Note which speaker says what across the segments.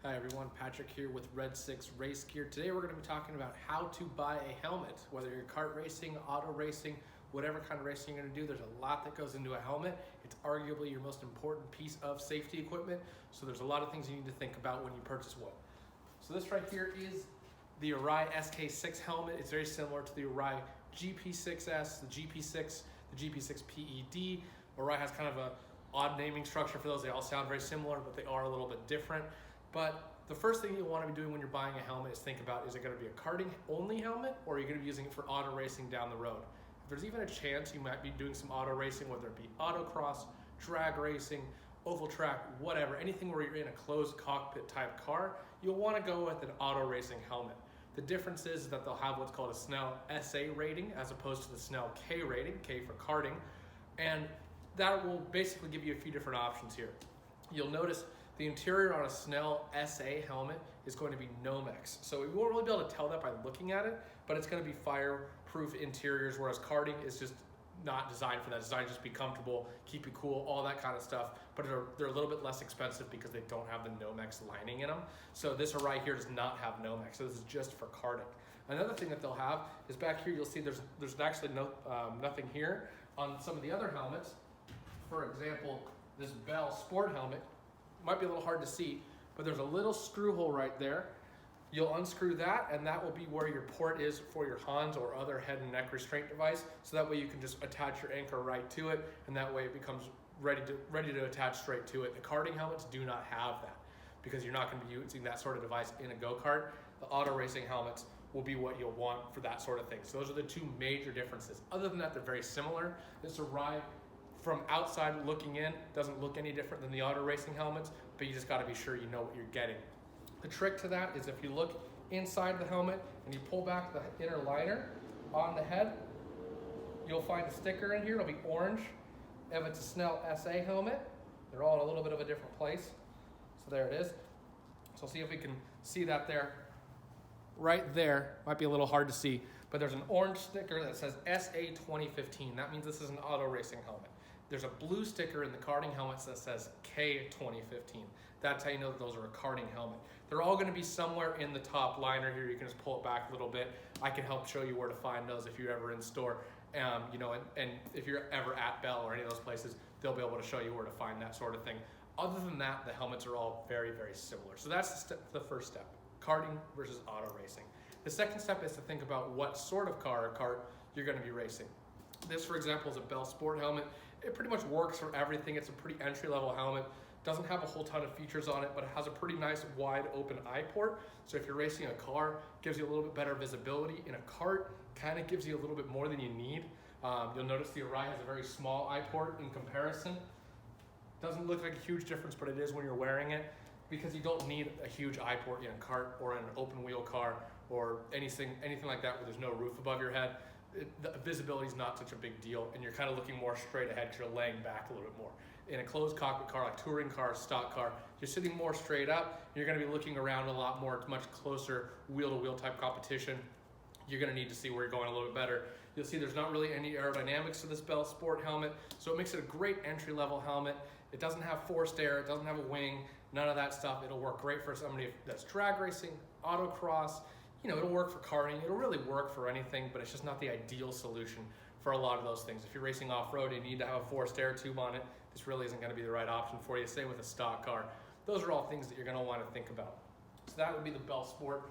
Speaker 1: Hi everyone, Patrick here with Red 6 Race Gear. Today we're going to be talking about how to buy a helmet. Whether you're kart racing, auto racing, whatever kind of racing you're going to do, there's a lot that goes into a helmet. It's arguably your most important piece of safety equipment, so there's a lot of things you need to think about when you purchase one. So this right here is the Arai SK6 helmet. It's very similar to the Arai GP6S, the GP6, the GP6 PED. Arai has kind of a odd naming structure for those. They all sound very similar, but they are a little bit different. But the first thing you want to be doing when you're buying a helmet is think about, is it going to be a karting only helmet, or are you going to be using it for auto racing down the road? If there's even a chance you might be doing some auto racing, whether it be autocross, drag racing, oval track, whatever, anything where you're in a closed cockpit type car, you'll want to go with an auto racing helmet. The difference is that they'll have what's called a Snell SA rating as opposed to the Snell K rating, K for karting, and that will basically give you a few different options here. You'll notice the interior on a Snell SA helmet is going to be Nomex. So we won't really be able to tell that by looking at it, but it's going to be fireproof interiors, whereas karting is just not designed for that. It's designed to just be comfortable, keep you cool, all that kind of stuff. But they're a little bit less expensive because they don't have the Nomex lining in them. So this right here does not have Nomex. So this is just for karting. Another thing that they'll have is back here, you'll see there's actually nothing here on some of the other helmets. For example, this Bell Sport helmet might be a little hard to see, but there's a little screw hole right there. You'll unscrew that, and that will be where your port is for your Hans or other head and neck restraint device. So that way you can just attach your anchor right to it, and that way it becomes ready to attach straight to it. The karting helmets do not have that because you're not going to be using that sort of device in a go-kart. The auto racing helmets will be what you'll want for that sort of thing. So those are the two major differences. Other than that, they're very similar. This Arai, from outside looking in, doesn't look any different than the auto racing helmets, but you just got to be sure you know what you're getting. The trick to that is if you look inside the helmet and you pull back the inner liner on the head, you'll find a sticker in here. It'll be orange. If it's a Snell SA helmet, they're all in a little bit of a different place. So there it is. So see if we can see that there. Right there, might be a little hard to see, but there's an orange sticker that says SA 2015. That means this is an auto racing helmet. There's a blue sticker in the karting helmets that says K 2015. That's how you know that those are a karting helmet. They're all going to be somewhere in the top liner here. You can just pull it back a little bit. I can help show you where to find those if you're ever in store. And if you're ever at Bell or any of those places, they'll be able to show you where to find that sort of thing. Other than that, the helmets are all very, very similar. So that's the first step, karting versus auto racing. The second step is to think about what sort of car or kart you're going to be racing. This, for example, is a Bell Sport helmet. It pretty much works for everything. It's a pretty entry-level helmet. Doesn't have a whole ton of features on it, but it has a pretty nice wide open eye port. So if you're racing a car, it gives you a little bit better visibility. In a kart, kind of gives you a little bit more than you need. You'll notice the Arai has a very small eye port in comparison. Doesn't look like a huge difference, but it is when you're wearing it, because you don't need a huge eye port in a kart or in an open wheel car or anything like that where there's no roof above your head. The visibility is not such a big deal, and you're kind of looking more straight ahead because you're laying back a little bit more. In a closed cockpit car, like touring cars, stock car, you're sitting more straight up. You're going to be looking around a lot more. It's much closer wheel-to-wheel type competition. You're going to need to see where you're going a little bit better. You'll see there's not really any aerodynamics to this Bell Sport helmet, so it makes it a great entry-level helmet. It doesn't have forced air, it doesn't have a wing, none of that stuff. It'll work great for somebody that's drag racing, autocross. It'll work for karting. It'll really work for anything, but it's just not the ideal solution for a lot of those things. If you're racing off-road and you need to have a forced air tube on it, this really isn't going to be the right option for you. Same with a stock car. Those are all things that you're going to want to think about. So that would be the Bell Sport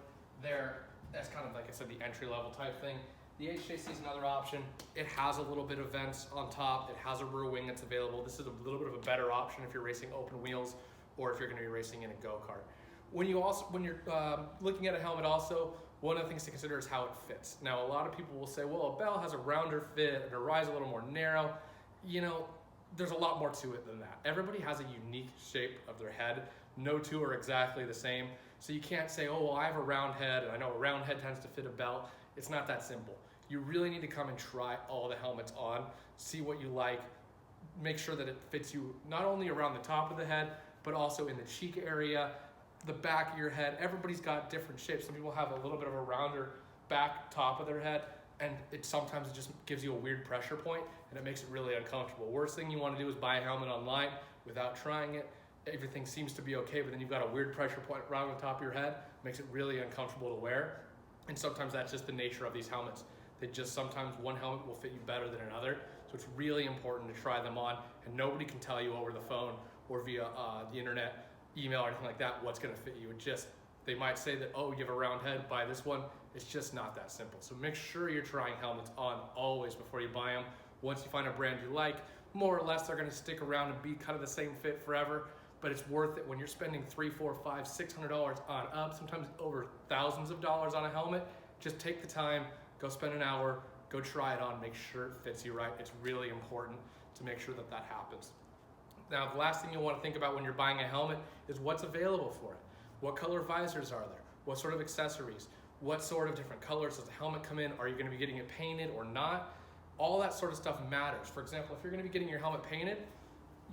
Speaker 1: there. That's kind of, like I said, the entry-level type thing. The HJC is another option. It has a little bit of vents on top. It has a rear wing that's available. This is a little bit of a better option if you're racing open wheels or if you're going to be racing in a go-kart. When you're looking at a helmet also, one of the things to consider is how it fits. Now, a lot of people will say, well, a Bell has a rounder fit and a Arai's a little more narrow. There's a lot more to it than that. Everybody has a unique shape of their head. No two are exactly the same. So you can't say, oh, well, I have a round head and I know a round head tends to fit a Bell. It's not that simple. You really need to come and try all the helmets on, see what you like, make sure that it fits you not only around the top of the head, but also in the cheek area, the back of your head. Everybody's got different shapes. Some people have a little bit of a rounder back top of their head, and sometimes it just gives you a weird pressure point, and it makes it really uncomfortable. Worst thing you want to do is buy a helmet online without trying it. everything seems to be okay, but then you've got a weird pressure point right on the top of your head, makes it really uncomfortable to wear. And sometimes that's just the nature of these helmets. Sometimes one helmet will fit you better than another. So it's really important to try them on, and nobody can tell you over the phone or via the internet, email, or anything like that what's gonna fit you. They might say that, oh, you have a round head, buy this one. It's just not that simple. So make sure you're trying helmets on always before you buy them. Once you find a brand you like, more or less they're gonna stick around and be kind of the same fit forever, but it's worth it when you're spending $300, $400, $500, $600 on up, sometimes over thousands of dollars on a helmet. Just take the time, go spend an hour, go try it on, make sure it fits you right. It's really important to make sure that that happens. Now, the last thing you'll want to think about when you're buying a helmet is what's available for it. What color visors are there? What sort of accessories? What sort of different colors does the helmet come in? Are you going to be getting it painted or not? All that sort of stuff matters. For example, if you're going to be getting your helmet painted,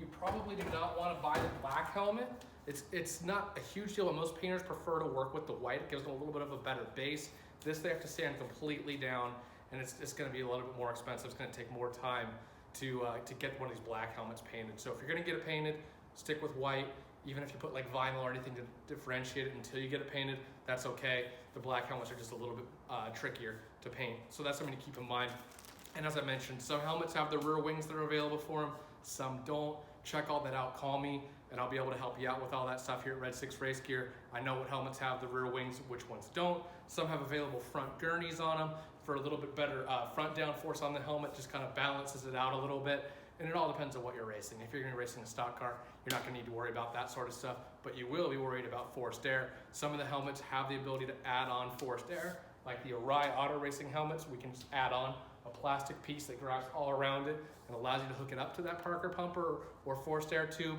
Speaker 1: you probably do not want to buy the black helmet. It's not a huge deal, but most painters prefer to work with the white. It gives them a little bit of a better base. This they have to sand completely down, and it's going to be a little bit more expensive. It's going to take more time to get one of these black helmets painted. So if you're going to get it painted, stick with white. Even if you put like vinyl or anything to differentiate it until you get it painted, that's okay. The black helmets are just a little bit trickier to paint. So that's something to keep in mind. And as I mentioned, some helmets have the rear wings that are available for them, some don't. Check all that out, call me, and I'll be able to help you out with all that stuff here at Red 6 Race Gear. I know what helmets have the rear wings, which ones don't. Some have available front gurneys on them for a little bit better front downforce on the helmet, just kind of balances it out a little bit. And it all depends on what you're racing. If you're gonna be racing a stock car, you're not gonna need to worry about that sort of stuff, but you will be worried about forced air. Some of the helmets have the ability to add on forced air, like the Arai auto racing helmets. We can just add on a plastic piece that grabs all around it and allows you to hook it up to that Parker pumper or forced air tube,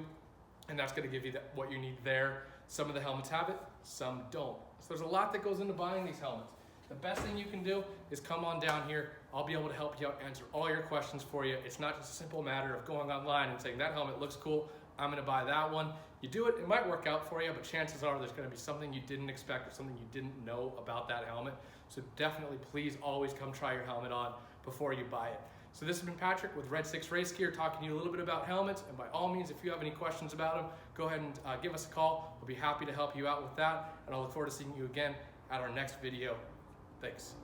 Speaker 1: and that's gonna give you what you need there. Some of the helmets have it, some don't. So there's a lot that goes into buying these helmets. The best thing you can do is come on down here. I'll be able to help you out, answer all your questions for you. It's not just a simple matter of going online and saying that helmet looks cool, I'm gonna buy that one. You do it, it might work out for you, but chances are there's gonna be something you didn't expect or something you didn't know about that helmet. So definitely, please always come try your helmet on before you buy it. So this has been Patrick with Red 6 Race Gear, talking to you a little bit about helmets, and by all means, if you have any questions about them, go ahead and give us a call. We'll be happy to help you out with that, and I'll look forward to seeing you again at our next video. Thanks.